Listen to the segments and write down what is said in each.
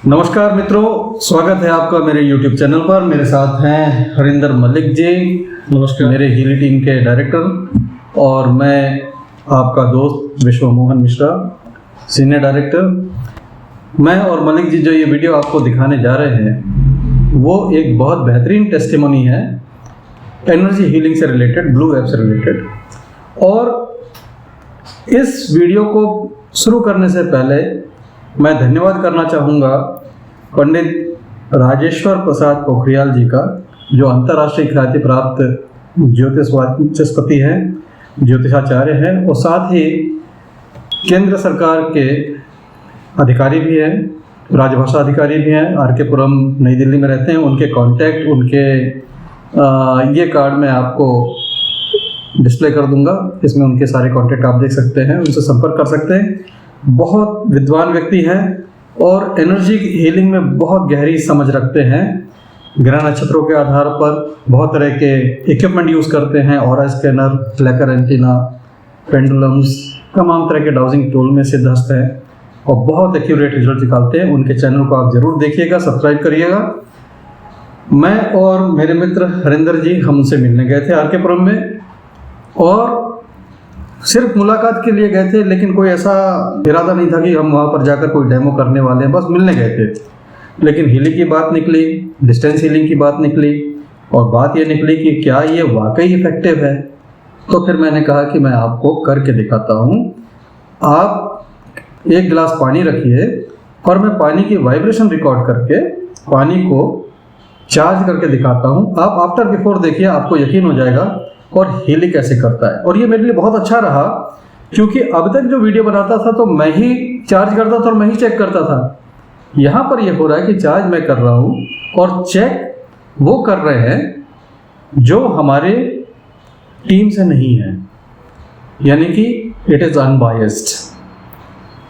नमस्कार मित्रों, स्वागत है आपका मेरे YouTube चैनल पर। मेरे साथ हैं हरिंदर मलिक जी। नमस्कार। मेरे हीली टीम के डायरेक्टर, और मैं आपका दोस्त विश्व मोहन मिश्रा, सीनियर डायरेक्टर। मैं और मलिक जी जो ये वीडियो आपको दिखाने जा रहे हैं वो एक बहुत बेहतरीन टेस्टिमोनी है एनर्जी हीलिंग से रिलेटेड, ब्लू ऐप से रिलेटेड। और इस वीडियो को शुरू करने से पहले मैं धन्यवाद करना चाहूँगा पंडित राजेश्वर प्रसाद पोखरियाल जी का, जो अंतर्राष्ट्रीय ख्याति प्राप्त ज्योतिषपति हैं, ज्योतिषाचार्य हैं, और साथ ही केंद्र सरकार के अधिकारी भी हैं, राजभाषा अधिकारी भी हैं। RK पुरम नई दिल्ली में रहते हैं। उनके कॉन्टैक्ट, उनके ये कार्ड मैं आपको डिस्प्ले कर दूंगा। इसमें उनके सारे कॉन्टैक्ट आप देख सकते हैं, उनसे संपर्क कर सकते हैं। बहुत विद्वान व्यक्ति हैं और एनर्जी हीलिंग में बहुत गहरी समझ रखते हैं। ग्रह नक्षत्रों के आधार पर बहुत तरह के इक्विपमेंट यूज़ करते हैं, ऑरा स्कैनर, लेकर एंटीना, पेंडुलम्स, तमाम तरह के डाउजिंग टूल में सिद्धहस्त हैं और बहुत एक्यूरेट रिजल्ट निकालते हैं। उनके चैनल को आप ज़रूर देखिएगा, सब्सक्राइब करिएगा। मैं और मेरे मित्र हरिंदर जी हम उनसे मिलने गए थे RK पुरम में, और सिर्फ मुलाकात के लिए गए थे, लेकिन कोई ऐसा इरादा नहीं था कि हम वहाँ पर जाकर कोई डेमो करने वाले हैं, बस मिलने गए थे। लेकिन हीलिंग की बात निकली, डिस्टेंस हीलिंग की बात निकली, और बात ये निकली कि क्या ये वाकई इफेक्टिव है। तो फिर मैंने कहा कि मैं आपको करके दिखाता हूँ। आप एक गिलास पानी रखिए और मैं पानी की वाइब्रेशन रिकॉर्ड करके पानी को चार्ज करके दिखाता हूँ। आप आफ्टर बिफोर देखिए, आपको यकीन हो जाएगा और हीलिंग कैसे करता है। और ये मेरे लिए बहुत अच्छा रहा, क्योंकि अब तक जो वीडियो बनाता था तो मैं ही चार्ज करता था और मैं ही चेक करता था। यहाँ पर ये हो रहा है कि चार्ज मैं कर रहा हूँ और चेक वो कर रहे हैं जो हमारे टीम से नहीं है, यानी कि इट इज़ अनबायस्ड।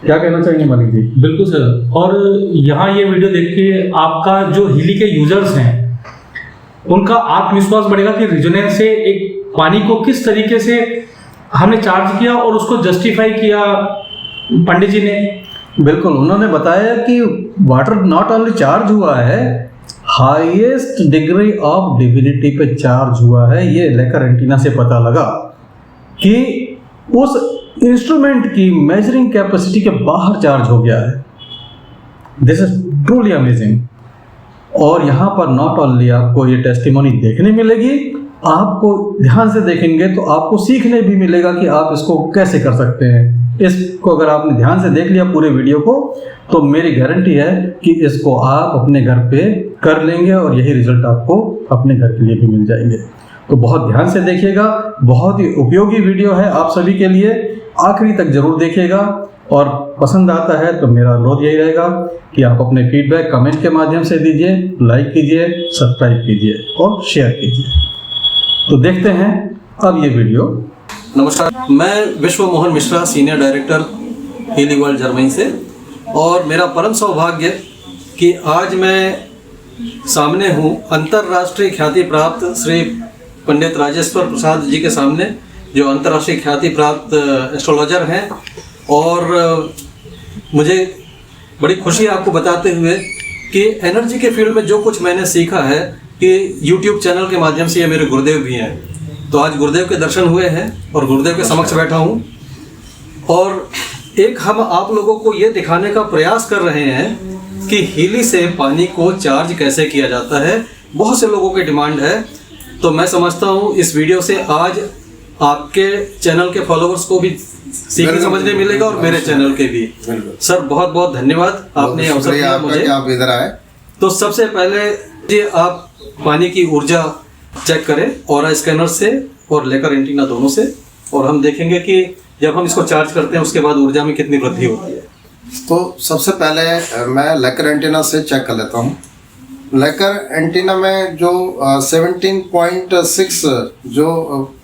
क्या कहना चाहेंगे मलिक जी? बिल्कुल सर। और यहाँ ये वीडियो देख के आपका जो हीली के यूजर्स हैं उनका आत्मविश्वास बढ़ेगा कि रिजोनेंस से एक पानी को किस तरीके से हमने चार्ज किया और उसको जस्टिफाई किया पंडित जी ने। बिल्कुल, उन्होंने बताया कि वाटर नॉट ओनली चार्ज हुआ है, हाईएस्ट डिग्री ऑफ डिविनिटी पे चार्ज हुआ है। ये लेकर एंटीना से पता लगा कि उस इंस्ट्रूमेंट की मेजरिंग कैपेसिटी के बाहर चार्ज हो गया है। This is truly amazing. और यहाँ पर नॉट ओनली आपको ये टेस्टिमोनी देखने मिलेगी, आपको ध्यान से देखेंगे तो आपको सीखने भी मिलेगा कि आप इसको कैसे कर सकते हैं। इसको अगर आपने ध्यान से देख लिया पूरे वीडियो को, तो मेरी गारंटी है कि इसको आप अपने घर पे कर लेंगे और यही रिजल्ट आपको अपने घर के लिए भी मिल जाएंगे। तो बहुत ध्यान से देखिएगा, बहुत ही उपयोगी वीडियो है आप सभी के लिए। आखिरी तक जरूर देखिएगा, और पसंद आता है तो मेरा अनुरोध यही रहेगा कि आप अपने फीडबैक कमेंट के माध्यम से दीजिए, लाइक कीजिए, सब्सक्राइब कीजिए और शेयर कीजिए। तो देखते हैं अब ये वीडियो। नमस्कार, मैं विश्व Mohan Mishra, senior director healing world Germany से, और मेरा परम सौभाग्य कि आज मैं सामने हूँ अंतर्राष्ट्रीय ख्याति प्राप्त श्री पंडित राजेश्वर प्रसाद जी के सामने, जो अंतर्राष्ट्रीय ख्याति प्राप्त एस्ट्रोलॉजर हैं। और मुझे बड़ी खुशी है आपको बताते हुए कि एनर्जी के फील्ड में जो कुछ मैंने सीखा है कि YouTube चैनल के माध्यम से, ये मेरे गुरुदेव भी हैं, तो आज गुरुदेव के दर्शन हुए हैं और गुरुदेव के समक्ष बैठा हूँ। और एक हम आप लोगों को ये दिखाने का प्रयास कर रहे हैं कि हीली से पानी को चार्ज कैसे किया जाता है। बहुत से लोगों की डिमांड है, तो मैं समझता हूँ इस वीडियो से आज आपके चैनल के फॉलोअर्स को भी सीखने समझने मिलेगा और मेरे चैनल के भी। सर बहुत बहुत धन्यवाद, आपने अवसर दिया मुझे। आप इधर आए। तो सबसे पहले जी आप पानी की ऊर्जा चेक करें ऑरा स्कैनर से और लेकर एंटीना दोनों से, और हम देखेंगे कि जब हम इसको चार्ज करते हैं उसके बाद ऊर्जा में कितनी वृद्धि होती है। तो सबसे पहले मैं लेकर एंटीना से चेक कर लेता हूँ। लेकर एंटीना में जो 17.6 जो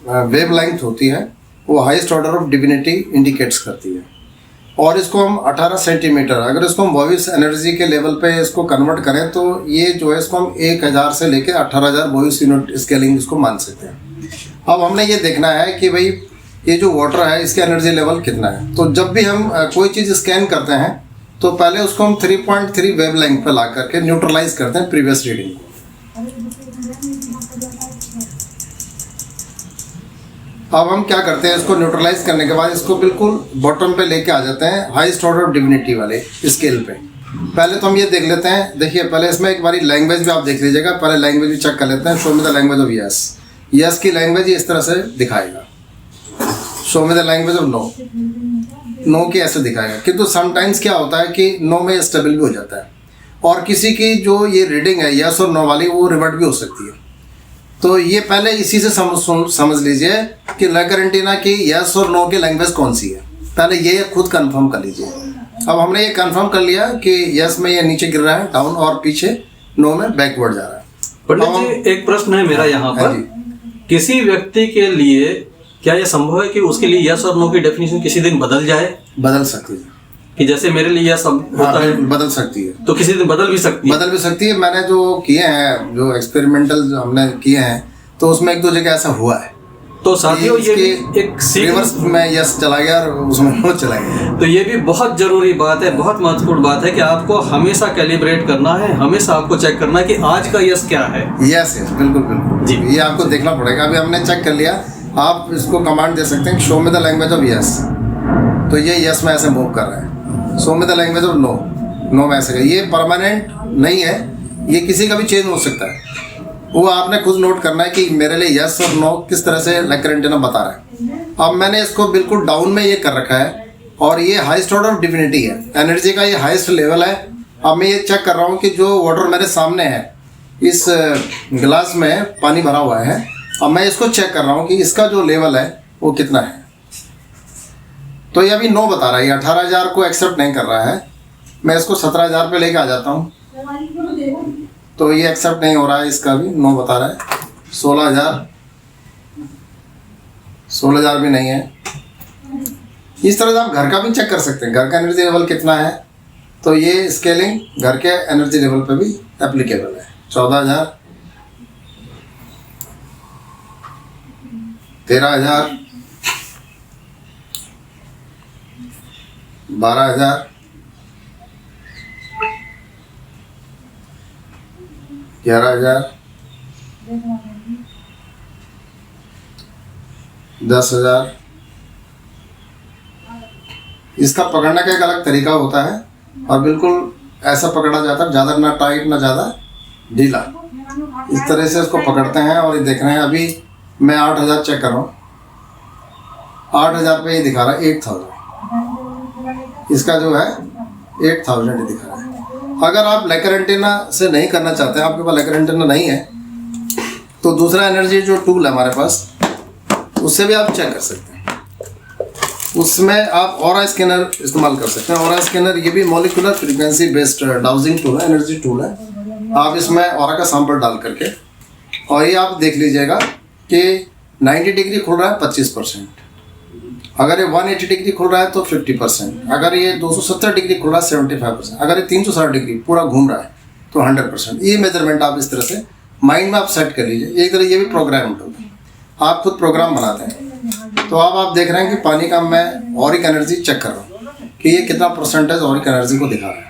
वेव लेंथ होती है वो highest order of divinity indicates करती है, और इसको हम 18 सेंटीमीटर, अगर इसको हम वॉइस एनर्जी के लेवल पे इसको कन्वर्ट करें तो ये जो है इसको हम 1000 से लेकर 18,000 वॉइस यूनिट स्केलिंग इसको मान सकते हैं। अब हमने ये देखना है कि भाई ये जो वाटर है इसका एनर्जी लेवल कितना है। तो जब भी हम कोई चीज़ स्कैन करते हैं तो पहले उसको हम 3.3 वेवलेंथ पे ला करके न्यूट्रलाइज करते हैं प्रीवियस रीडिंग को। अब हम क्या करते हैं, इसको न्यूट्रलाइज करने के बाद इसको बिल्कुल बॉटम पे लेके आ जाते हैं हाईएस्ट ऑर्डर ऑफ डिविनिटी वाले स्केल पे। पहले तो हम ये देख लेते हैं, देखिए पहले इसमें एक बारी लैंग्वेज भी आप देख लीजिएगा, पहले लैंग्वेज भी चेक कर लेते हैं। Show me the language of yes, yes की लैंग्वेज इस तरह से दिखाएगा। Show me the language of no, no की ऐसे दिखाएगा। किंतु समटाइम्स क्या होता है कि नो में स्टेबल भी हो जाता है, और किसी की जो ये रीडिंग है यस और नो वाली वो रिवर्ट भी हो सकती है। तो ये पहले इसी से समझ लीजिए कि लेकर एंटीना की यस और नो की लैंग्वेज कौन सी है, पहले ये खुद कंफर्म कर लीजिए। अब हमने ये कंफर्म कर लिया कि यस में ये नीचे गिर रहा है डाउन, और पीछे नो में बैकवर्ड जा रहा है। पंडित जी एक प्रश्न है मेरा यहाँ हाँ पर, किसी व्यक्ति के लिए क्या ये संभव है कि उसके लिए यस और नो की डेफिनेशन किसी दिन बदल जाए? बदल सकती है कि जैसे मेरे लिए यस होता है, बदल सकती है, तो किसी दिन बदल भी सकती है। बदल भी सकती है। मैंने जो किए हैं, जो एक्सपेरिमेंटल हमने किए हैं, तो उसमें एक दो जगह ऐसा हुआ है। तो साथियों ये भी एक रिवर्स में यस चला गया और उसमें नो चला गया। तो ये भी बहुत जरूरी बात है, बहुत महत्वपूर्ण बात है कि आपको हमेशा कैलिब्रेट करना है, हमेशा आपको चेक करना है कि आज का यस क्या है। यस यस बिल्कुल बिल्कुल जी। ये आपको देखना पड़ेगा। अभी हमने चेक कर लिया, आप इसको कमांड दे सकते हैं show me the language of yes, तो ये यस में ऐसे मूव कर रहा है। Show me the language of no, no में ऐसे। ये परमानेंट नहीं है, ये किसी का भी चेंज हो सकता है। वो आपने खुद नोट करना है कि मेरे लिए यस और नो किस तरह से लेकर एंटीना बता रहा है। अब मैंने इसको बिल्कुल डाउन में ये कर रखा है, और ये हाईएस्ट ऑर्डर ऑफ डिविनिटी है, एनर्जी का ये हाईएस्ट लेवल है। अब मैं ये चेक कर रहा हूँ कि जो वाटर मेरे सामने है, इस गिलास में पानी भरा हुआ है, अब मैं इसको चेक कर रहा हूँ कि इसका जो लेवल है वो कितना है। तो ये अभी नो बता रहा है, ये 18,000 को एक्सेप्ट नहीं कर रहा है। मैं इसको 17,000 पे लेके आ जाता हूँ, तो ये एक्सेप्ट नहीं हो रहा है, इसका भी नो बता रहा है। 16,000 भी नहीं है। इस तरह से आप घर का भी चेक कर सकते हैं, घर का एनर्जी लेवल कितना है। तो ये स्केलिंग घर के एनर्जी लेवल पे भी एप्लीकेबल है। 14,000, 13,000, 12,000, 11,000, 10,000। इसका पकड़ने का एक अलग तरीका होता है, और बिल्कुल ऐसा पकड़ा जाता है, ज़्यादा ना टाइट ना ज़्यादा ढीला। इस तरह से इसको पकड़ते हैं, और ये देख रहे हैं अभी मैं 8,000 चेक कर रहा हूँ, 8,000 पे ये दिखा रहा है 8,000। इसका जो है 8,000 ही दिखा रहा है। अगर आप लेकर एंटीना से नहीं करना चाहते हैं, आपके पास लेकर एंटीना नहीं है, तो दूसरा एनर्जी जो टूल है हमारे पास, उससे भी आप चेक कर सकते हैं। उसमें आप ऑरा स्कैनर इस्तेमाल कर सकते हैं। ऑरा स्कैनर ये भी molecular frequency based dowsing tool है, एनर्जी टूल है। आप इसमें ऑरा का सैंपल डाल करके, और ये आप देख लीजिएगा कि 90 डिग्री खुल रहा है 25%, अगर ये 180 डिग्री खुल रहा है तो 50%, अगर ये 270 डिग्री खुल रहा है 75%, अगर ये 360 डिग्री पूरा घूम रहा है तो 100%। ये मेजरमेंट आप इस तरह से माइंड में आप सेट कर लीजिए। एक तरह ये भी प्रोग्राम होता है, आप खुद प्रोग्राम बनाते हैं। तो अब आप देख रहे हैं कि पानी का मैं ऑरिक एनर्जी चेक कर रहा हूँ कि ये कितना परसेंटेज ऑरिक एनर्जी को दिखा रहा है।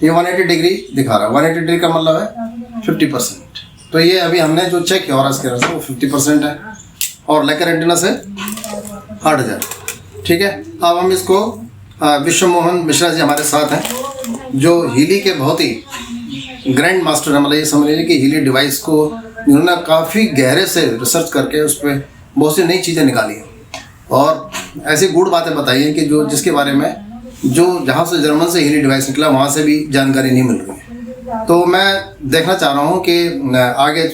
ये 180 डिग्री दिखा रहा है, 180 डिग्री का मतलब है 50%। तो ये अभी हमने जो चेक किया ऑरा स्कैनर से वो 50% है, और लेकर एंटीना से 8,000। ठीक है। अब हम इसको विश्व मोहन मिश्रा जी हमारे साथ हैं, जो हीली के बहुत ही ग्रैंड मास्टर है। मतलब ये समझ लीजिए कि हीली डिवाइस को इन्होंने काफ़ी गहरे से रिसर्च करके उस पर बहुत सी नई चीज़ें निकाली हैं, और ऐसी गूढ़ बातें बताई हैं कि जो जिसके बारे में जो जहाँ से जर्मन से हीली डिवाइस निकला वहाँ से भी जानकारी नहीं मिल रही है। तो मैं देखना चाह रहा हूँ कि आगे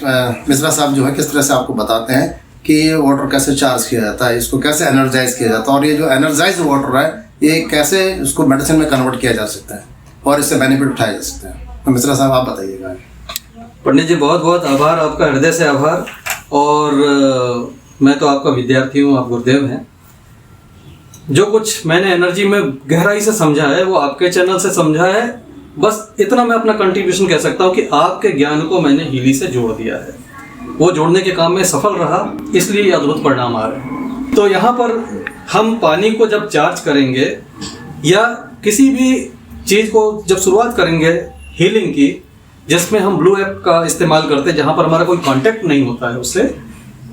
मिश्रा साहब जो है किस तरह से आपको बताते हैं कि ये वाटर कैसे चार्ज किया जाता है, इसको कैसे एनर्जाइज किया जाता है, और ये जो एनर्जाइज वाटर है ये कैसे इसको मेडिसिन में कन्वर्ट किया जा सकता है और इससे बेनिफिट उठाया जा सकता है। तो मिश्रा साहब आप बताइएगा। पंडित जी बहुत बहुत आभार, आपका हृदय से आभार। और मैं तो आपका विद्यार्थी हूँ, आप गुरुदेव हैं। जो कुछ मैंने एनर्जी में गहराई से समझा है वो आपके चैनल से समझा है। बस इतना मैं अपना कंट्रीब्यूशन कह सकता हूँ कि आपके ज्ञान को मैंने हीली से जोड़ दिया है। वो जोड़ने के काम में सफल रहा, इसलिए ये अद्भुत परिणाम आ रहे हैं। तो यहाँ पर हम पानी को जब चार्ज करेंगे या किसी भी चीज़ को जब शुरुआत करेंगे हीलिंग की, जिसमें हम ब्लू ऐप का इस्तेमाल करते हैं, जहाँ पर हमारा कोई कांटेक्ट नहीं होता है उससे,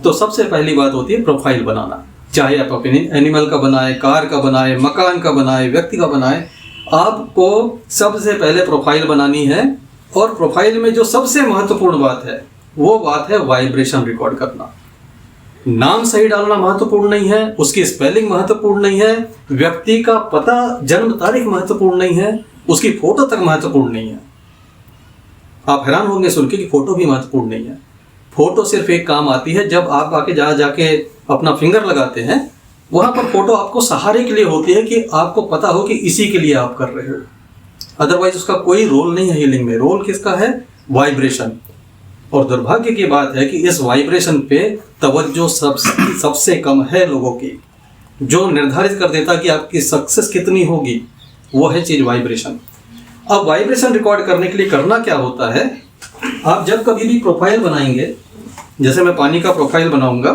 तो सबसे पहली बात होती है प्रोफाइल बनाना। चाहे आप अपने एनिमल का बनाए, कार का बनाए, मकान का बनाए, व्यक्ति का बनाए, आपको सबसे पहले प्रोफाइल बनानी है। और प्रोफाइल में जो सबसे महत्वपूर्ण बात है वो बात है वाइब्रेशन रिकॉर्ड करना। नाम सही डालना महत्वपूर्ण नहीं है, उसकी स्पेलिंग महत्वपूर्ण नहीं है, व्यक्ति का पता, जन्म तारीख महत्वपूर्ण नहीं है, उसकी फोटो तक महत्वपूर्ण नहीं है। आप हैरान होंगे सुन के कि फोटो भी महत्वपूर्ण नहीं है। फोटो सिर्फ एक काम आती है जब आप आके जहाँ जाके अपना फिंगर लगाते हैं, वहां पर फोटो आपको सहारे के लिए होती है कि आपको पता हो कि इसी के लिए आप कर रहे हो। अदरवाइज उसका कोई रोल नहीं है हीलिंग में। रोल किसका है? वाइब्रेशन। और दुर्भाग्य की बात है कि इस वाइब्रेशन पे तवज्जो सबसे कम है लोगों की। जो निर्धारित कर देता कि आपकी सक्सेस कितनी होगी वो है चीज वाइब्रेशन। अब वाइब्रेशन रिकॉर्ड करने के लिए करना क्या होता है, आप जब कभी भी प्रोफाइल बनाएंगे, जैसे मैं पानी का प्रोफाइल बनाऊंगा,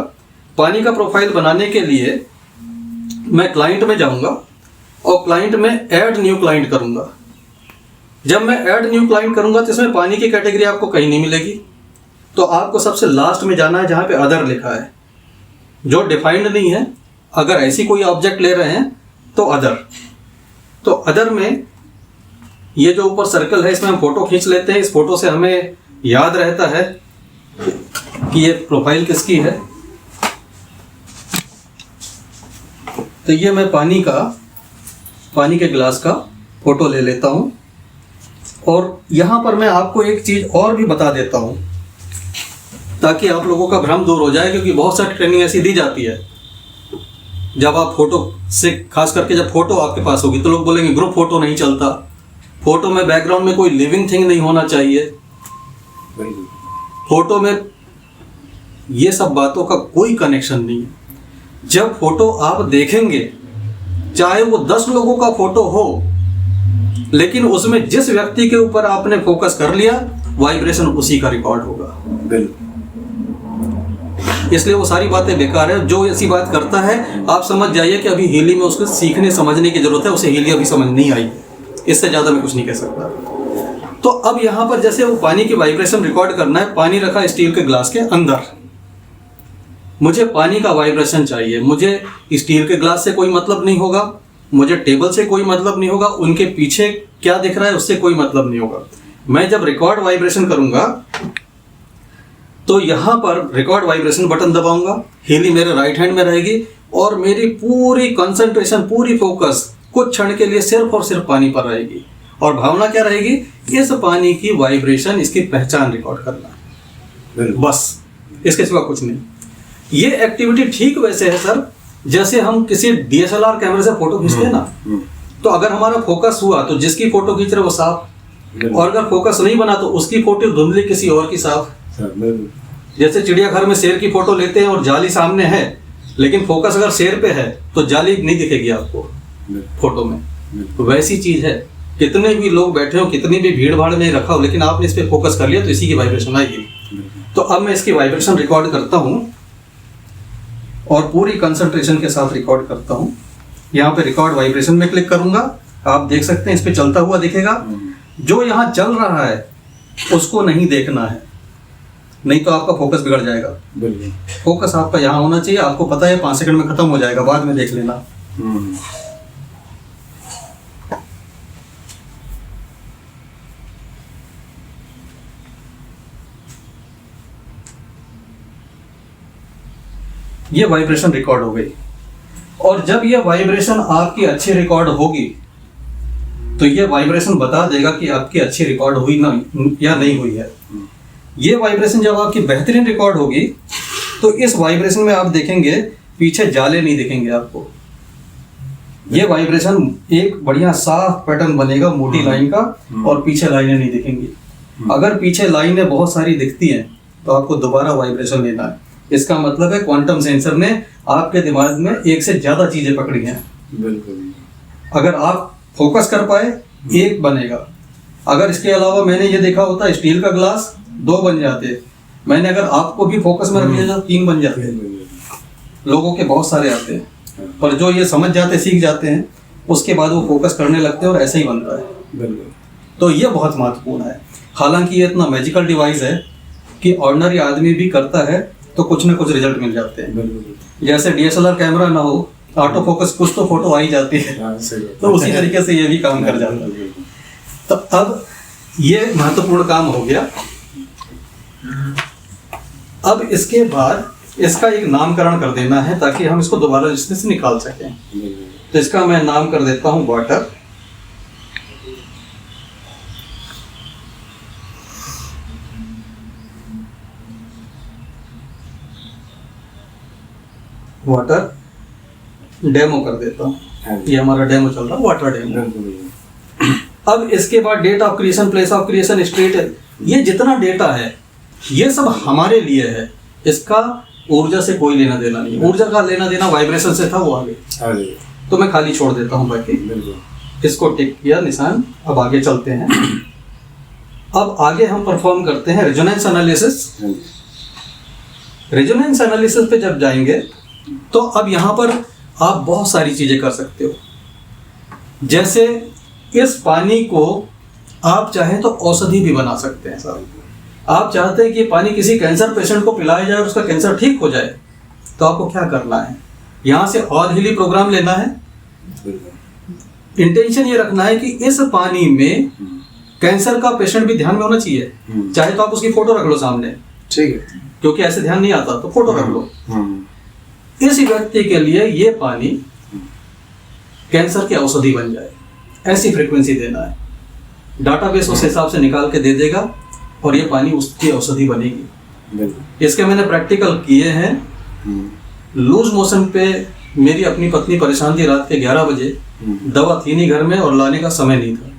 पानी का प्रोफाइल बनाने के लिए मैं क्लाइंट में जाऊंगा और क्लाइंट में ऐड न्यू क्लाइंट करूंगा। जब मैं ऐड न्यू क्लाइंट करूंगा तो इसमें पानी की कैटेगरी आपको कहीं नहीं मिलेगी, तो आपको सबसे लास्ट में जाना है जहां पे अदर लिखा है, जो डिफाइंड नहीं है। अगर ऐसी कोई ऑब्जेक्ट ले रहे हैं तो अदर, तो अदर में ये जो ऊपर सर्कल है इसमें हम फोटो खींच लेते हैं। इस फोटो से हमें याद रहता है कि ये प्रोफाइल किसकी है। तो ये मैं पानी के गिलास का फोटो ले लेता हूं और यहां पर मैं आपको एक चीज और भी बता देता हूं ताकि आप लोगों का भ्रम दूर हो जाए, क्योंकि बहुत सारी ट्रेनिंग ऐसी दी जाती है जब आप फोटो से, खास करके जब फोटो आपके पास होगी तो लोग बोलेंगे ग्रुप फोटो नहीं चलता, फोटो में बैकग्राउंड में कोई लिविंग थिंग नहीं होना चाहिए, फोटो में ये सब बातों का कोई कनेक्शन नहीं है। जब फोटो आप देखेंगे, चाहे वो 10 लोगों का फोटो हो, लेकिन उसमें जिस व्यक्ति के ऊपर आपने फोकस कर लिया, वाइब्रेशन उसी का रिकॉर्ड होगा। इसलिए वो सारी बातें बेकार है। जो ऐसी बात करता है आप समझ जाइए कि अभी हीली में उसको सीखने समझने की जरूरत है, उसे हीली अभी समझ नहीं आई। इससे ज्यादा मैं कुछ नहीं कह सकता। तो अब यहाँ पर जैसे वो पानी की वाइब्रेशन रिकॉर्ड करना है, पानी रखा स्टील के ग्लास के अंदर, मुझे पानी का वाइब्रेशन चाहिए। मुझे स्टील के ग्लास से कोई मतलब नहीं होगा, मुझे टेबल से कोई मतलब नहीं होगा, उनके पीछे क्या दिख रहा है उससे कोई मतलब नहीं होगा। मैं जब रिकॉर्ड वाइब्रेशन करूंगा तो यहां पर रिकॉर्ड वाइब्रेशन बटन दबाऊंगा, हीली मेरे राइट हैंड में रहेगी और मेरी पूरी कंसंट्रेशन, पूरी फोकस कुछ क्षण के लिए सिर्फ और सिर्फ पानी पर रहेगी। और भावना क्या रहेगी? इस पानी की वाइब्रेशन, इसकी पहचान रिकॉर्ड करना, बस, इसके सिवा कुछ नहीं। ये एक्टिविटी ठीक वैसे है सर जैसे हम किसी DSLR कैमरे से फोटो खींचते हैं ना, तो अगर हमारा फोकस हुआ तो जिसकी फोटो खींच रहे वो साफ, और अगर फोकस नहीं बना तो उसकी फोटो धुंधली, किसी और की साफ। जैसे चिड़ियाघर में शेर की फोटो लेते हैं और जाली सामने है, लेकिन फोकस अगर शेर पे है तो जाली नहीं दिखेगी आपको फोटो में। तो वैसी चीज है, कितने भी लोग बैठे हो, कितनी भी भीड़ भाड़ में रखा हो, लेकिन आपने इस पे फोकस कर लिया तो इसी की वाइब्रेशन आएगी। तो अब मैं इसकी वाइब्रेशन रिकॉर्ड करता हूँ और पूरी कंसंट्रेशन के साथ रिकॉर्ड करता हूँ। यहाँ पे रिकॉर्ड वाइब्रेशन में क्लिक करूंगा, आप देख सकते हैं इस पे चलता हुआ दिखेगा। जो यहाँ चल रहा है उसको नहीं देखना है, नहीं तो आपका फोकस बिगड़ जाएगा। फोकस आपका यहाँ होना चाहिए। आपको पता है 5 सेकंड में खत्म हो जाएगा, बाद में देख लेना। ये वाइब्रेशन रिकॉर्ड हो गई। और जब ये वाइब्रेशन आपकी अच्छी रिकॉर्ड होगी तो ये वाइब्रेशन बता देगा कि आपकी अच्छी रिकॉर्ड हुई ना या नहीं हुई है। ये वाइब्रेशन जब आपकी बेहतरीन रिकॉर्ड होगी तो इस वाइब्रेशन में आप देखेंगे पीछे जाले नहीं दिखेंगे आपको। ये वाइब्रेशन एक बढ़िया साफ पैटर्न बनेगा मोटी लाइन का, और पीछे लाइनें नहीं दिखेंगी। अगर पीछे लाइनें बहुत सारी दिखती हैं तो आपको दोबारा वाइब्रेशन लेना है। इसका मतलब है क्वांटम सेंसर ने आपके दिमाग में एक से ज्यादा चीजें पकड़ी हैं। बिल्कुल। अगर आप फोकस कर पाए एक बनेगा। अगर इसके अलावा मैंने ये देखा होता स्टील का ग्लास 2 बन जाते, मैंने अगर आपको भी फोकस में रख लिया तो 3 बन जाते। लोगों के बहुत सारे आते हैं, पर जो ये समझ जाते सीख जाते हैं उसके बाद वो फोकस करने लगते हैं और ऐसे ही बनता है। बिल्कुल। तो ये बहुत महत्वपूर्ण है। हालांकि ये इतना मैजिकल डिवाइस है कि ऑर्डिनरी आदमी भी करता है तो कुछ ना कुछ रिजल्ट मिल जाते हैं। बिल्कुल। जैसे DSLR कैमरा ना हो, ऑटो फोकस कुछ तो फोटो आ ही जाती है, हाँ, सही बात। तो उसी तरीके से ये भी काम कर जाता है। तो अब ये महत्वपूर्ण काम हो गया। अब इसके बाद इसका एक नामकरण कर देना है ताकि हम इसको दोबारा इसमें से निकाल सकें। तो इसका मैं नाम कर देता हूं वाटर। वाटर डेमो कर देता हूं। ये हमारा डेमो चल रहा है, वाटर डेमो। अब इसके बाद date of creation, place of creation, state, ये जितना डेटा है ये सब हमारे लिए है। इसका ऊर्जा से कोई लेना देना नहीं। ऊर्जा का लेना देना वाइब्रेशन से था, वो आगे तो मैं खाली छोड़ देता हूँ बाकी। इसको टिक किया निशान। अब आगे चलते हैं। अब आगे हम परफॉर्म करते हैं रेजोनेंस एनालिसिस। रेजोनेंस एनालिसिस पे जब जाएंगे तो अब यहाँ पर आप बहुत सारी चीजें कर सकते हो। जैसे इस पानी को आप चाहें तो औषधि भी बना सकते हैं साहब। आप चाहते हैं कि ये पानी किसी कैंसर पेशेंट को पिलाया जाए और उसका कैंसर ठीक हो जाए, तो आपको क्या करना है, यहाँ से और हीली प्रोग्राम लेना है। इंटेंशन ये रखना है कि इस पानी में कैंसर का पेशेंट भी ध्यान में होना चाहिए। चाहे तो आप उसकी फोटो रख लो सामने, ठीक है, क्योंकि ऐसे ध्यान नहीं आता तो फोटो रख लो। इस व्यक्ति के लिए ये पानी कैंसर की औषधि बन जाए, ऐसी फ्रीक्वेंसी देना है। डाटाबेस उस हिसाब से निकाल के दे देगा और ये पानी उसकी औषधि बनेगी। इसके मैंने प्रैक्टिकल किए हैं। लूज मोशन पे मेरी अपनी पत्नी परेशान थी, रात के 11 बजे, दवा थी नहीं घर में और लाने का समय नहीं था।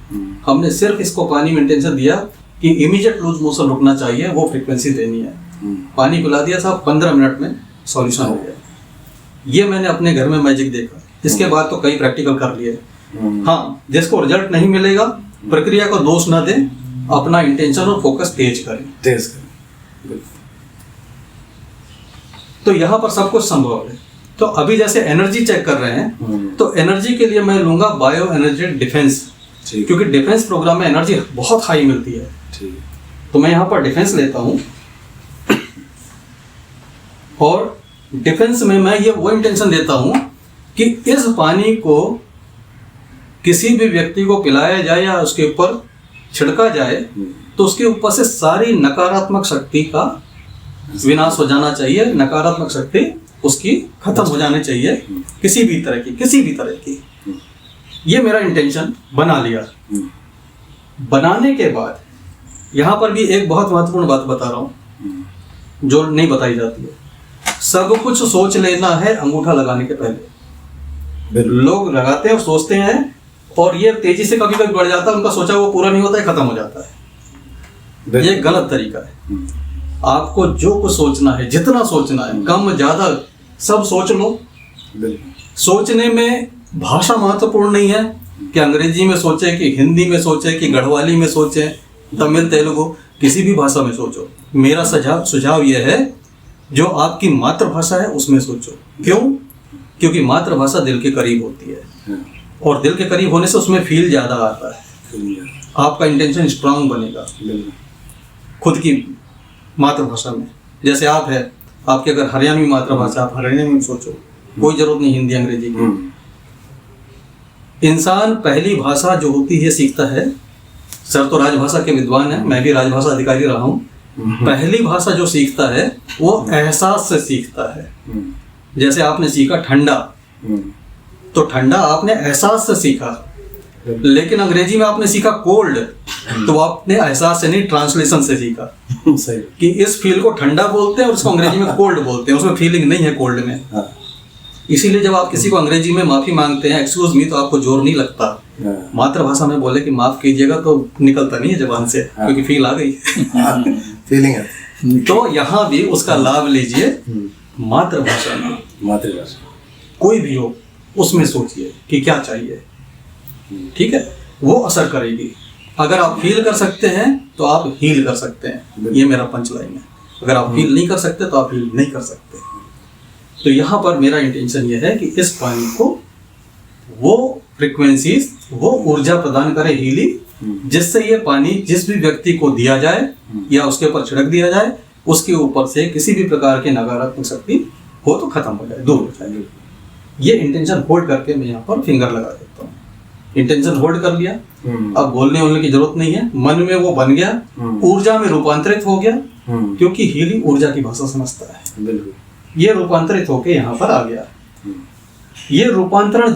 हमने सिर्फ इसको पानी में इंटेंशन दिया कि इमीडिएट लूज मोशन रुकना चाहिए, वो फ्रीक्वेंसी देनी है। पानी पिला दिया साहब, 15 मिनट में सॉल्यूशन हो गया। ये मैंने अपने घर में मैजिक देखा। इसके बाद तो कई प्रैक्टिकल कर लिए। हाँ, जिसको रिजल्ट नहीं मिलेगा प्रक्रिया को दोष ना दें, अपना इंटेंशन और फोकस तेज करें। तो यहाँ पर सब कुछ संभव है। तो अभी जैसे एनर्जी चेक कर रहे हैं, तो एनर्जी के लिए मैं लूंगा बायो एनर्जी डिफेंस, क्योंकि डिफेंस प्रोग्राम में एनर्जी बहुत हाई मिलती है। तो मैं यहाँ पर डिफेंस लेता हूँ और डिफेंस में मैं ये वो इंटेंशन देता हूँ कि इस पानी को किसी भी व्यक्ति को पिलाया जाए या उसके ऊपर छिड़का जाए तो उसके ऊपर से सारी नकारात्मक शक्ति का विनाश हो जाना चाहिए। नकारात्मक शक्ति उसकी खत्म हो जानी चाहिए, किसी भी तरह की। ये मेरा इंटेंशन बना लिया। बनाने के बाद यहाँ पर भी एक बहुत महत्वपूर्ण बात बता रहा हूँ जो नहीं बताई जाती है। सब कुछ सोच लेना है अंगूठा लगाने के पहले। लोग लगाते हैं और सोचते हैं और ये तेजी से कभी कभी बढ़ जाता है, उनका सोचा वो पूरा नहीं होता है, खत्म हो जाता है। ये गलत तरीका है। आपको जो कुछ सोचना है, जितना सोचना है, कम ज्यादा सब सोच लो। सोचने में भाषा महत्वपूर्ण नहीं है कि अंग्रेजी में सोचे कि हिंदी में सोचे कि गढ़वाली में सोचे, तमिल, तेलुगु, किसी भी भाषा में सोचो। मेरा सुझाव यह है जो आपकी मातृभाषा है उसमें सोचो। क्यों? क्योंकि मातृभाषा दिल के करीब होती है और दिल के करीब होने से उसमें फील ज्यादा आता है। आपका इंटेंशन स्ट्रांग बनेगा खुद की मातृभाषा में। जैसे आप है, आपके अगर हरियाणवी मातृभाषा, आप हरियाणवी में सोचो, कोई जरूरत नहीं हिंदी अंग्रेजी की। इंसान पहली भाषा जो होती है सीखता है। सर तो राजभाषा के विद्वान है, मैं भी राजभाषा अधिकारी रहा हूँ। पहली भाषा जो सीखता है वो एहसास से सीखता है। जैसे आपने सीखा ठंडा, तो ठंडा आपने एहसास से सीखा। लेकिन अंग्रेजी में आपने सीखा कोल्ड, तो आपने एहसास से नहीं, ट्रांसलेशन से सीखा कि इस फील को ठंडा बोलते हैं और इसको अंग्रेजी में कोल्ड बोलते हैं। उसमें फीलिंग नहीं है कोल्ड में। इसीलिए जब आप किसी को अंग्रेजी में माफी मांगते हैं, एक्सक्यूज मी, तो आपको जोर नहीं लगता। मातृभाषा में बोले कि माफ कीजिएगा तो निकलता नहीं है जबान से, क्योंकि फील आ गई, फीलिंग है। तो यहाँ भी उसका लाभ लीजिए। मातृभाषा में, मातृभाषा कोई भी हो उसमें सोचिए कि क्या चाहिए, ठीक है, वो असर करेगी। अगर आप फील कर सकते हैं तो आप हील कर सकते हैं। ये मेरा पंच लाइन है। अगर आप फील नहीं कर सकते तो आप हील नहीं कर सकते। तो यहाँ पर मेरा इंटेंशन ये है कि इस पानी को वो फ्रीक्वेंसीज, वो ऊर्जा प्रदान करे हीलिंग, जिससे ये पानी जिस भी व्यक्ति को दिया जाए या उसके ऊपर छिड़क दिया जाए, उसके ऊपर से किसी भी प्रकार की नकारात्मक शक्ति हो तो खत्म हो जाए, दूर हो जाए। ये इंटेंशन होल्ड करके मैं यहाँ पर फिंगर लगा देता हूँ। इंटेंशन होल्ड कर लिया, अब बोलने वोलने की जरूरत नहीं है, मन में वो बन गया, ऊर्जा में रूपांतरित हो गया, क्योंकि हीलिंग ऊर्जा की भाषा समझता है। बिल्कुल। ये रूपांतरित होके यहाँ पर आ गया। ये रूपांतरण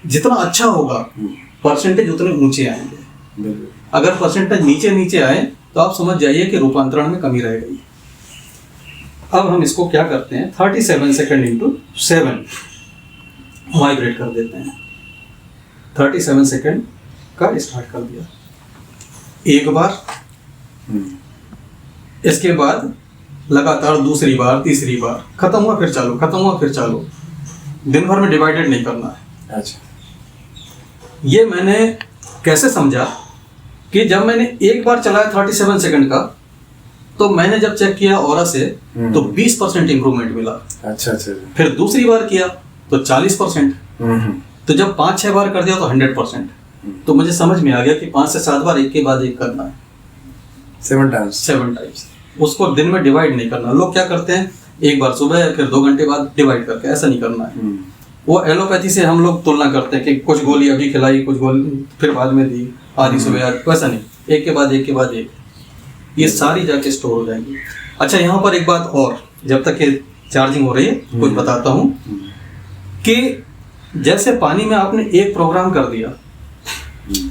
जितना अच्छा होगा, परसेंटेज उतने ऊंचे आएंगे। बिल्कुल। अगर परसेंटेज नीचे नीचे आए तो आप समझ जाइए कि रूपांतरण में कमी रह गई। अब हम इसको क्या करते हैं, 37 सेकंड इंटू 7 वाइब्रेट कर देते हैं। 37 सेकंड का स्टार्ट कर दिया, एक बार, इसके बाद लगातार दूसरी बार, तीसरी बार, खत्म हुआ फिर चालू, खत्म हुआ फिर चालू। दिन भर में डिवाइडेड नहीं करना है। अच्छा। ये मैंने कैसे समझा कि जब मैंने एक बार चलाया 37 सेकंड का, तो मैंने जब चेक किया ऑरा से तो 20% इंप्रूवमेंट मिला। अच्छा अच्छा। फिर दूसरी बार किया तो 40%। तो जब 5-6 बार कर दिया तो 100%। तो मुझे समझ में आ गया कि 5 से 7 बार एक के बाद एक करना है, 7 टाइम्स। 7 टाइम्स। उसको दिन में डिवाइड नहीं करना। लोग क्या करते हैं, एक बार सुबह फिर 2 घंटे बाद डिवाइड करके, ऐसा नहीं करना है। वो एलोपैथी से हम लोग तुलना करते हैं कि कुछ गोली अभी खिलाई, कुछ गोली फिर बाद में दी, आधी सुबह, वैसा नहीं, एक के बाद एक के बाद एक, ये सारी जाके स्टोर हो जाएंगी। अच्छा, यहाँ पर एक बात और, जब तक ये चार्जिंग हो रही है कुछ बताता हूँ कि जैसे पानी में आपने एक प्रोग्राम कर दिया,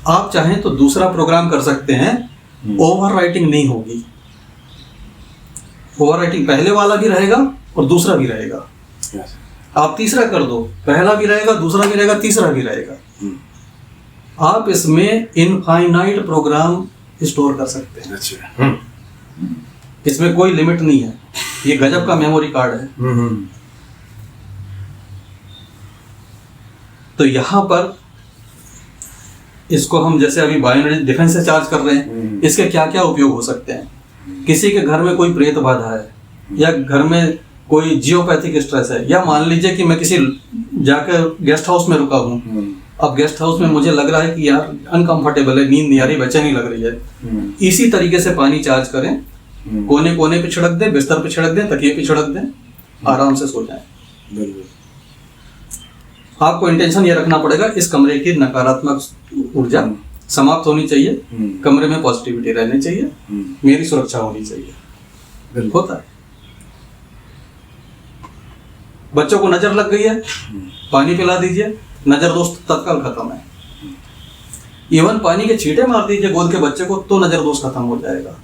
आप चाहें तो दूसरा प्रोग्राम कर सकते हैं, ओवर राइटिंग नहीं होगी। ओवर राइटिंग पहले वाला भी रहेगा और दूसरा भी रहेगा। आप तीसरा कर दो, पहला भी रहेगा, दूसरा भी रहेगा, तीसरा भी रहेगा। आप इसमें इनफाइनाइट प्रोग्राम स्टोर कर सकते हैं। अच्छा। इसमें कोई लिमिट नहीं है। ये गजब का मेमोरी कार्ड है। तो यहां पर इसको हम जैसे अभी बायोएनर्जी डिफेंस से चार्ज कर रहे हैं, इसके क्या क्या उपयोग हो सकते हैं। किसी के घर में कोई प्रेत बाधा है, या घर में कोई जियोपैथिक स्ट्रेस है, या मान लीजिए कि मैं किसी जाकर गेस्ट हाउस में रुका हूँ, अब गेस्ट हाउस में मुझे लग रहा है कि यार अनकंफर्टेबल है, नींद नहीं आ रही, बेचैनी लग रही है। इसी तरीके से पानी चार्ज करें, कोने कोने पे छिड़क दें, बिस्तर पे छिड़क दें, तकिए पे छिड़क दें, आराम से सो जाएं। आपको इंटेंशन ये रखना पड़ेगा, इस कमरे की नकारात्मक ऊर्जा समाप्त होनी चाहिए, कमरे में पॉजिटिविटी रहनी चाहिए, मेरी सुरक्षा होनी चाहिए। होता है। बच्चों को नजर लग गई है, पानी पिला दीजिए, नजर दोष तत्काल खत्म है। इवन पानी के छींटे मार दीजिए गोद के बच्चे को तो नजर दोष खत्म हो जाएगा।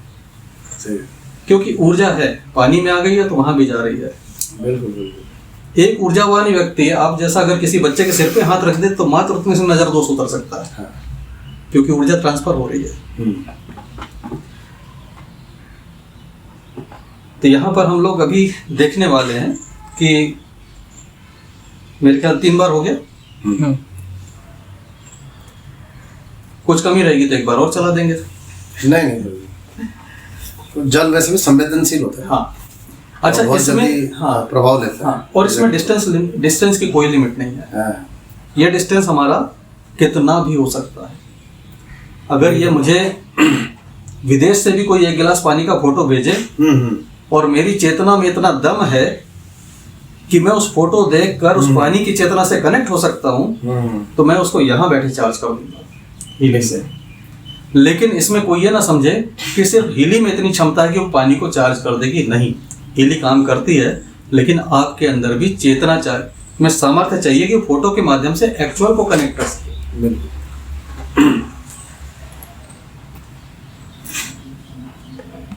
क्योंकि ऊर्जा है, पानी में आ गई है तो वहां भी जा रही है। बिल्कुल बिल्कुल। एक ऊर्जावान व्यक्ति, आप जैसा अगर किसी बच्चे के सिर पे हाथ रख दे तो मात्र उतने से नजर दोष उतर सकता है। हाँ। क्योंकि ऊर्जा ट्रांसफर हो रही है। तो यहाँ पर हम लोग अभी देखने वाले हैं कि मेरे ख्याल 3 बार हो गया। कुछ कमी रहेगी तो एक बार और चला देंगे। नहीं, जल वैसे भी संवेदनशील होता है। हाँ। अच्छा, इसमें हाँ प्रभाव लेता है। हाँ, और इसमें डिस्टेंस की कोई लिमिट नहीं है। हाँ। ये डिस्टेंस हमारा कितना भी हो सकता है। अगर ये मुझे विदेश से भी कोई 1 गिलास पानी का फोटो भेजे और मेरी चेतना में इतना दम है कि मैं उस फोटो देखकर उस पानी की चेतना से कनेक्ट हो सकता हूँ, तो मैं उसको यहाँ बैठे चार्ज कर दूंगा हीली से। लेकिन इसमें कोई ये ना समझे कि सिर्फ हीली में इतनी क्षमता है कि वो पानी को चार्ज कर देगी। नहीं, हीली काम करती है, लेकिन आपके अंदर भी चेतना में सामर्थ्य चाहिए कि फोटो के माध्यम से एक्चुअल को कनेक्ट कर सके। बिल्कुल।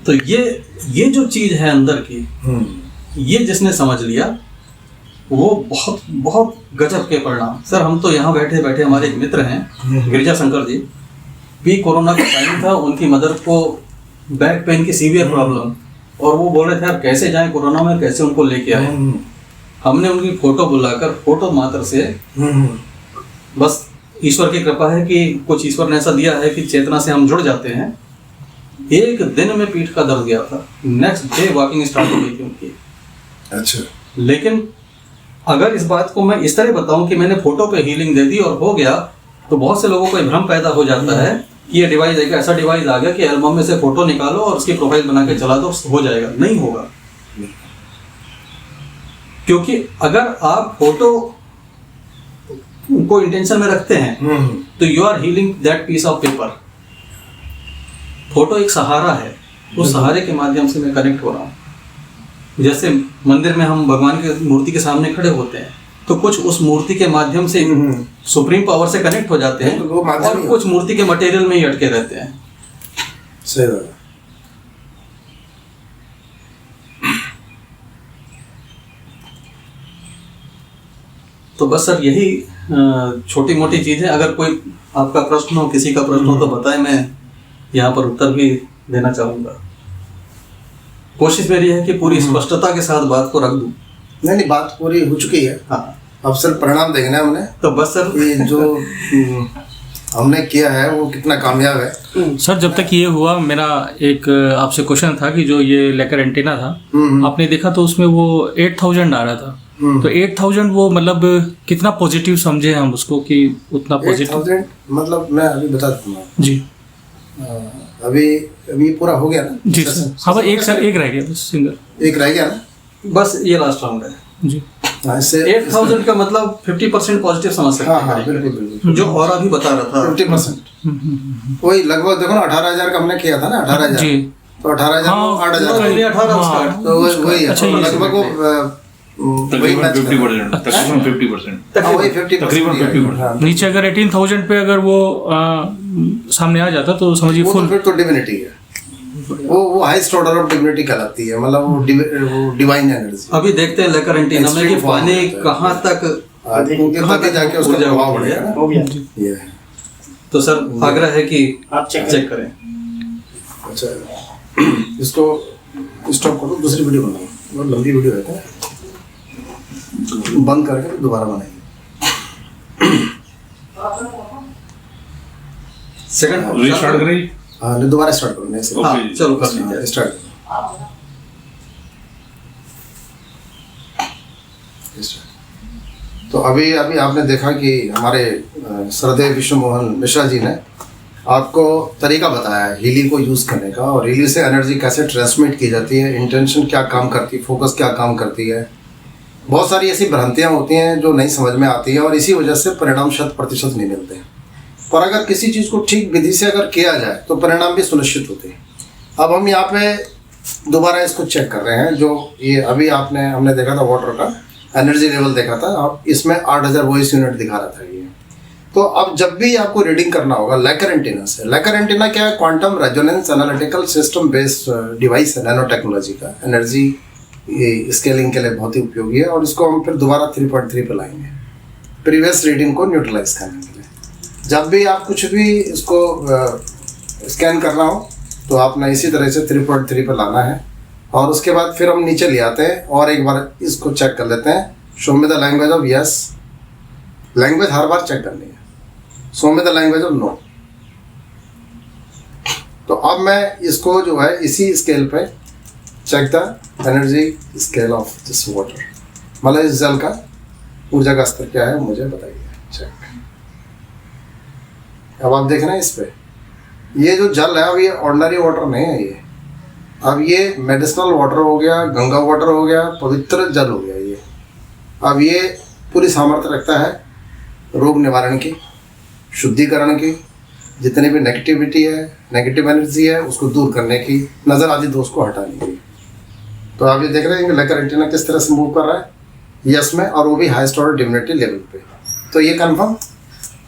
तो ये जो चीज है अंदर की, ये जिसने समझ लिया वो बहुत बहुत गजब के परिणाम। सर, हम तो यहाँ बैठे बैठे, हमारे एक मित्र हैं गिरिजा शंकर जी, भी कोरोना का टाइम था, उनकी मदर को बैक पेन की सीवियर प्रॉब्लम, और वो बोल रहे थे आप कैसे जाएं कोरोना में, कैसे उनको लेके आए। हमने उनकी फोटो बुलाकर, फोटो मात्र से, बस ईश्वर की कृपा है कि कुछ ईश्वर ने ऐसा दिया है कि चेतना से हम जुड़ जाते हैं। 1 दिन में पीठ का दर्द गया था, नेक्स्ट डे वॉकिंग स्टार्ट हो गई थी उनकी। अच्छा। लेकिन अगर इस बात को मैं इस तरह बताऊं कि मैंने फोटो पे हीलिंग दे दी और हो गया, तो बहुत से लोगों को भ्रम पैदा हो जाता है कि ये डिवाइस एक ऐसा डिवाइस आ गया कि एल्बम में से फोटो निकालो और उसकी प्रोफाइल बना के चला दो, हो जाएगा। नहीं होगा, क्योंकि अगर आप फोटो को इंटेंशन में रखते हैं तो you are healing that piece of paper. Photo एक सहारा है, उस सहारे के माध्यम से मैं कनेक्ट हो रहा हूँ। जैसे मंदिर में हम भगवान की मूर्ति के सामने खड़े होते हैं तो कुछ उस मूर्ति के माध्यम से सुप्रीम पावर से कनेक्ट हो जाते हैं, वो माध्यम और ही कुछ मूर्ति के मटेरियल में ही अटके रहते हैं। सही बात है। तो बस सर यही छोटी मोटी चीज़ है। अगर कोई आपका प्रश्न हो, किसी का प्रश्न हो तो बताएं, मैं यहाँ पर उत्तर भी देना चाहूँगा। कोशिश मेरी है कि पूरी स्पष्टता के साथ बात को रख दूँ। नहीं, बात पूरी हो चुकी है। हाँ, अब सर परिणाम देखना है हमने, तो बस सर ये जो हमने किया है वो कितना कामयाब है। सर जब तक ये हुआ, मेरा एक आपसे क्वेश्चन था कि जो ये लेकर एंटीना था, आपने देखा तो उसमें वो 8000 आ रहा था। तो 8000 वो मतलब कितना पॉजिटिव समझे हम उसको कि उतना पॉजिटिव? 8000 मतलब मैं अभी बता देता हूँ जी। अभी पूरा हो गया ना जी सर। हाँ भाई, एक सर एक रह गया बस, सिंगल एक रह गया ना, बस ये लास्ट राउंड है जी। हाँ, इससे 8000 का मतलब 50% पॉजिटिव समझ सकते हाँ हैं। हाँ बिल्कुल बिल्कुल जो और अभी बता रहा था 50%। वही लगभग देखो ना 18,000 का हमने किया था ना, 18,000 जी। तो 18,000 हाँ, 8,000 18 हाँ। स्टार्ट। तो वही है। अच्छा, तो ये लगभग वो वही तकरीबन मैच 50%, तकरीबन 50%। हाँ, वही 50% तकरीबन ही है। 50%। हाँ, नीचे अगर 18,000 पे अगर वो सामने आ जाता तो समझिए वो तो फुल। फिर तो डिविनिटी है, वो हाईएस्ट ऑर्डर ऑफ डिविनिटी कहलाती है, मतलब वो डिवाइन एनर्जी। अभी देखते हैं लेकर एंटीना में कि Extreme form पानी होता है। कहाँ तक क्योंकि तभी जाके उसका ऊर्जा प्रभाव होती है। बढ़ेगा ना। हो गया। ये है। तो सर आग्रह है कि आप चेक चेक करें। अच्छा, इसको स्टॉप करो, दूसरी वीडियो बनाओ, बहुत लंबी वीडियो रहता है, बंद करके दोबारा बनाएंगे। सेकंड रीस्टार्ट करें। हाँ नहीं, दोबारा स्टार्ट करो, नहीं से हाँ चलो कर लीजिए। स्टार्ट तो अभी आपने देखा कि हमारे श्रद्धेय विष्णु मोहन मिश्रा जी ने आपको तरीका बताया है हीलिंग को यूज़ करने का, और हीलिंग से एनर्जी कैसे ट्रांसमिट की जाती है, इंटेंशन क्या काम करती है, फोकस क्या काम करती है। बहुत सारी ऐसी भ्रांतियाँ होती हैं जो नहीं समझ में आती है, और इसी वजह से परिणाम 100% नहीं मिलते हैं। पर अगर किसी चीज़ को ठीक विधि से अगर किया जाए तो परिणाम भी सुनिश्चित होते हैं। अब हम यहाँ पे दोबारा इसको चेक कर रहे हैं। जो ये अभी हमने देखा था वाटर का एनर्जी लेवल देखा था, अब इसमें 8,000 वॉइस यूनिट दिखा रहा था ये। तो अब जब भी आपको रीडिंग करना होगा लेकर एंटीना से, लेकर एंटीना क्या है, quantum resonance analytical system based device है, नैनो टेक्नोलॉजी का, एनर्जी स्केलिंग के लिए बहुत ही उपयोगी है। और इसको हम फिर दोबारा 3.3 पे लाएंगे प्रीवियस रीडिंग को न्यूट्रलाइज करने के लिए। जब भी आप कुछ भी इसको स्कैन करना हो तो आपने इसी तरह से 3.3 पे लाना है, और उसके बाद फिर हम नीचे ले आते हैं और एक बार इसको चेक कर लेते हैं। Show me the language of yes, language हर बार चेक करनी है। Show me the language of no. तो अब मैं इसको जो है इसी स्केल पे check the energy scale of this water, मतलब इस जल का ऊर्जा का स्तर क्या है मुझे बताइए। चेक। अब आप देख रहे हैं इस पे, ये जो जल है अब ये ऑर्डिनरी वाटर नहीं है, ये अब ये मेडिसिनल वाटर हो गया, गंगा वाटर हो गया, पवित्र जल हो गया ये। अब ये पूरी सामर्थ्य रखता है रोग निवारण की, शुद्धिकरण की, जितनी भी नेगेटिविटी है, नेगेटिव एनर्जी है उसको दूर करने की, नज़र आदि दोष को हटाने की। तो आप ये देख रहे हैं कि लेकर एंटीना किस तरह से मूव कर रहा है यस में, और वो भी हाईएस्ट ऑर्डर डिविनिटी लेवल पे। तो ये कंफर्म।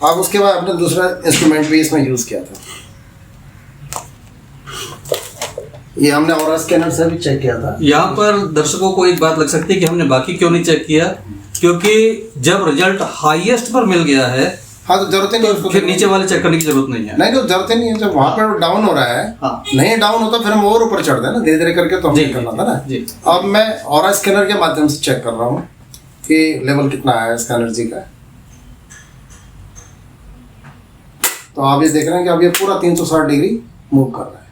अब उसके बाद आपने दूसरा इंस्ट्रूमेंट भी इसमें यूज़ किया था, ये हमने ऑरा स्कैनर से भी चेक किया था। यहाँ पर दर्शकों को एक बात लग सकती है कि हमने बाकी क्यों नहीं चेक किया, क्योंकि जब रिजल्ट हाईएस्ट पर मिल गया है हाँ तो जरूरत ही नहीं उसको, फिर नीचे वाले चेक करने की जरूरत नहीं है। नहीं तो जरूरत ही नहीं है। जब वहाँ पर डाउन हो रहा है, हाँ। नहीं डाउन होता फिर हम और ऊपर चढ़ते हैं ना, धीरे धीरे करके तो जी, हमें करना था ना। जी। अब मैं ऑरा स्कैनर के माध्यम से चेक कर रहा हूँ कि लेवल कितना है इसका एनर्जी का। तो आप ये देख रहे हैं कि अब ये पूरा 360 डिग्री मूव कर रहा है,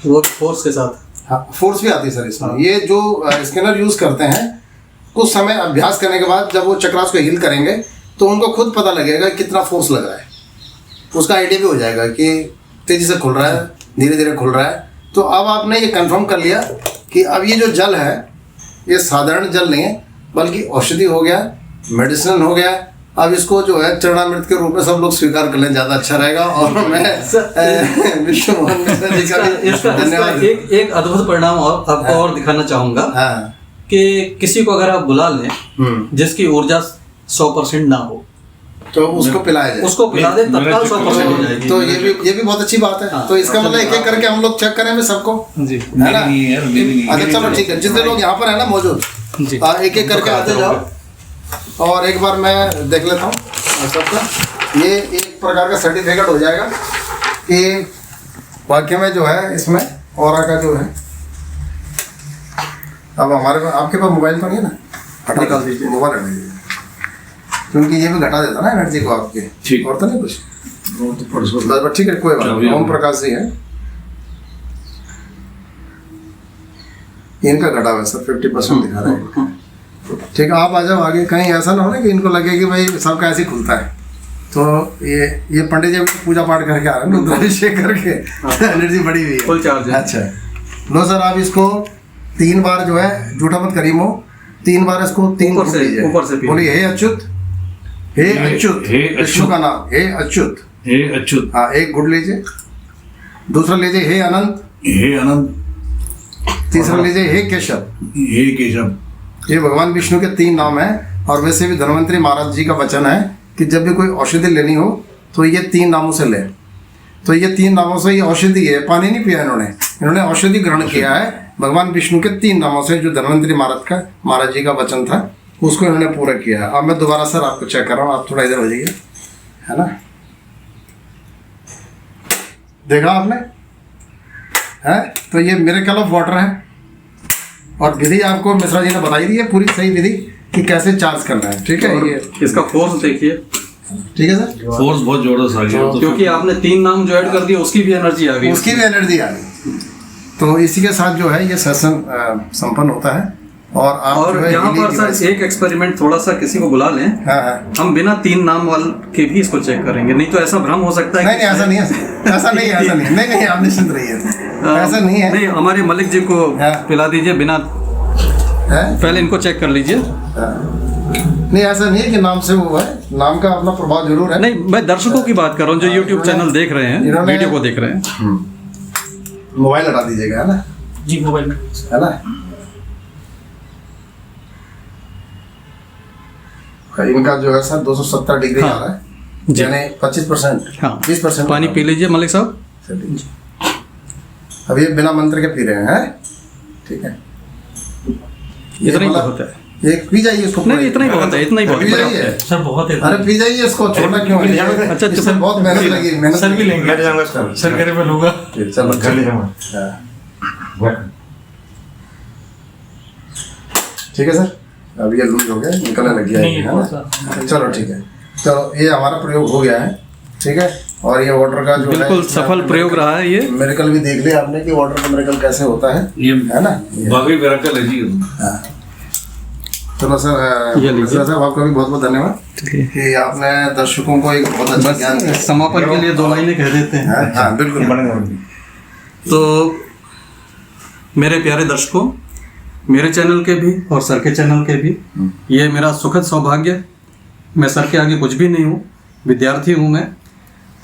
वो फोर्स के साथ। हाँ फोर्स भी आती है सर इसमें। ये जो स्कैनर यूज करते हैं कुछ समय अभ्यास करने के बाद जब वो चक्रास को हील करेंगे तो उनको खुद पता लगेगा कितना फोर्स लग रहा है, उसका आइडिया भी हो जाएगा कि तेजी से खुल रहा है, धीरे धीरे खुल रहा है। तो अब आपने ये कंफर्म कर लिया कि अब ये जो जल है ये साधारण जल नहीं है, बल्कि औषधि हो गया, मेडिसिन हो गया। अब इसको जो है चरणामृत के रूप में सब लोग स्वीकार कर लें, ज़्यादा अच्छा रहेगा। और मैं विष्णु मोहन मिश्रा जी का भी धन्यवाद। एक अद्भुत परिणाम और आपको और दिखाना चाहूंगा हाँ कि किसी को अगर आप बुला लें जिसकी ऊर्जा 100% ना हो तो उसको पिलाया जाए, उसको पिला दे, तत्काल 100% हो जाएगी। तो ये भी बहुत अच्छी बात है। तो इसका मतलब एक एक करके हम लोग चेक करेंगे सबको, जी है ना? अच्छा चलो ठीक है, जितने लोग यहाँ पर है ना मौजूद, जी एक एक करके आते जाओ और एक बार मैं देख लेता हूँ सबका। ये एक प्रकार का सर्टिफिकेट हो जाएगा कि वाकई में जो है इसमें ऑरा का जो है। अब हमारे पास, आपके पास मोबाइल तो नहीं है ना? हटा दीजिए मोबाइल, हटा दीजिए, क्योंकि ये भी घटा देता ना एनर्जी को आपके। ठीक। और तो नहीं कुछ, बस ठीक है, कोई बात नहीं। ओम प्रकाश जी है, इनका घटा हुआ सर 50% दिखा रहे हैं। ठीक है, आप आ जाओ आगे। कहीं ऐसा ना हो ना कि इनको लगे कि भाई सबका ऐसे ही खुलता है। तो ये पंडित जी पूजा पाठ करके आ रहे हैं, रुद्राभिषेक करके एनर्जी बढ़ी हुई है, फुल चार्ज है। अच्छा लो सर, आप इसको 3 बार जो है, झूठा मत करीमो, 3 बार इसको 3 ऊपर से पी। बोलिए हे अच्युत, हे अच्युत, विष्णु का नाम हे अच्युत, हे अच्युत। हाँ एक गुड़ लीजिए, दूसरा लीजिए हे अनंत, हे अनंत, तीसरा लीजिए हे केशव। हे केशव। ये भगवान विष्णु के 3 नाम हैं। और वैसे भी धन्वंतरी महाराज जी का वचन है कि जब भी कोई औषधि लेनी हो तो ये 3 नामों से ले। तो ये 3 नामों से ये औषधि है, पानी नहीं पिया इन्होंने औषधि ग्रहण किया है भगवान विष्णु के 3 नामों से, जो धन्वंतरी महाराज जी का वचन था उसको इन्होंने पूरा किया है। अब मैं दोबारा सर आपको चेक कर रहा हूँ, आप थोड़ा इधर हो जाइए, है ना? देखा आपने है? तो ये मिरेकल ऑफ वाटर है और विधि आपको मिश्रा जी ने बताई दी है, पूरी सही विधि कि कैसे चार्ज करना है। ठीक है, ये इसका फोर्स देखिए, ठीक है सर, फोर्स बहुत जबरदस्त आ गया। क्योंकि आपने 3 नाम जो ऐड कर दिए उसकी भी एनर्जी आ गई, उसकी भी एनर्जी आ गई। तो इसी के साथ जो है ये सेशन संपन्न होता है। और आप और जो है यहाँ healing पर device- सर एक एक्सपेरिमेंट, थोड़ा सा किसी को बुला लें, हाँ हाँ, हम बिना 3 नाम वाल के भी इसको चेक करेंगे, नहीं तो ऐसा भ्रम हो सकता है नहीं नहीं ऐसा नहीं है, ऐसा नहीं है, ऐसा नहीं, नहीं नहीं आप निश्चिंत रहिए, ऐसा नहीं है। नहीं, हमारे मलिक जी को हाँ। पिला दीजिए बिना, है? पहले इनको चेक कर लीजिए। नहीं ऐसा नहीं है कि नाम से वो है, नाम का अपना प्रभाव जरूर है। नहीं, मैं दर्शकों की बात कर रहा हूँ जो यूट्यूब चैनल देख रहे हैं, इन्होंने- वीडियो को देख रहे हैं। मोबाइल हटा दीजिएगा, है ना? जी मोबाइल में है ना? इनका जो है सर 270 डिग्री हाँ। आ रहा है, यानी 25%, हाँ, 20% पानी पी लीजिए मलिक साहब। अब ये बिना मंत्र के पी रहे हैं, ठीक है? ये इतना ही मतलब- बहुत है। एक पी जाइए इसको, नहीं, इतना ही बहुत है, इतना ही बहुत पी है। जाइए, सर बहुत है अरे पी जाइए इसको, छोड़ना क्यों है? अच्छा, इससे बहुत मेहनत लगी, मेहनत सर भी लगी। लेंगे, सर घर में लूंगा। चलो घर ले जाऊंगा। ठीक है सर, अब ये लूज हो गया, निकलने लग गया नहीं, है ना? चलो ठीक है, चलो ये हमारा प्रयोग हो गया है, ठीक है? और ये वाटर का जो बिल्कुल है सफल प्रयोग रहा है ये। मेरेकल भी देख लिया आपने कि वाटर का मेरेकल कैसे होता है ये ना? बाकी मिरेकल है जी। चलो सर, ये लीजिए। मिश्रा साहब आपका भी बहुत बहुत धन्यवाद कि आपने दर्शकों को एक बहुत अच्छा ज्ञान दिया। समापन के लिए 2 लाइनें कह देते हैं। हाँ बिल्कुल। तो मेरे प्यारे दर्शकों, मेरे चैनल के भी और सर के चैनल के भी, ये मेरा सुखद सौभाग्य, मैं सर के आगे कुछ भी नहीं हूँ, विद्यार्थी हूँ मैं।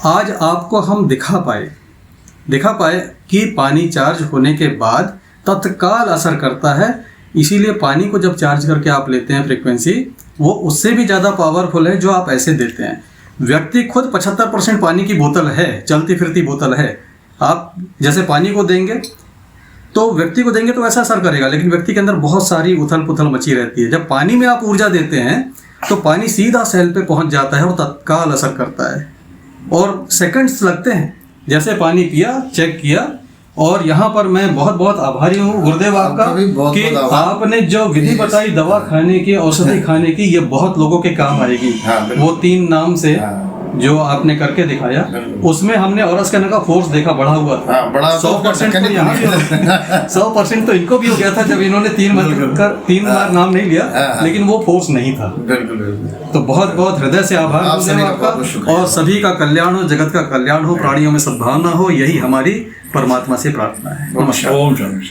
आज आपको हम दिखा पाए कि पानी चार्ज होने के बाद तत्काल असर करता है। इसीलिए पानी को जब चार्ज करके आप लेते हैं फ्रीक्वेंसी, वो उससे भी ज़्यादा पावरफुल है जो आप ऐसे देते हैं। व्यक्ति खुद 75% पानी की बोतल है, चलती फिरती बोतल है। आप जैसे पानी को देंगे तो व्यक्ति को देंगे तो ऐसा असर करेगा, लेकिन व्यक्ति के अंदर बहुत सारी उथल पुथल मची रहती है। जब पानी में आप ऊर्जा देते हैं तो पानी सीधा सेल पे पहुंच जाता है और तत्काल असर करता है और सेकंड्स लगते हैं। जैसे पानी पिया, चेक किया, और यहाँ पर मैं बहुत बहुत आभारी हूँ गुरुदेव आपका आपका भी बहुत कि बहुत आभार। आपने जो विधि बताई दवा खाने की, औषधि खाने की, ये बहुत लोगों के काम आएगी। हाँ, बिल्कुल। वो 3 नाम से हाँ। जो आपने करके दिखाया उसमें हमने औरस करने का फोर्स देखा बढ़ा हुआ था। हाँ, बढ़ा तो 100% उसका तो यहाँ भी 100% तो इनको भी हो गया था जब इन्होंने 3 बार नाम नहीं लिया, लेकिन वो फोर्स नहीं था। बिल्कुल बिल्कुल। तो बहुत बहुत हृदय से आभार आप गुरुदेव सभी का आपका, बहुत शुक्रिया। और सभी का कल्याण हो, जगत का कल्याण हो, प्राणियों में सद्भावना हो, यही हमारी परमात्मा से प्रार्थना है। नमस्कार। ओम शांति।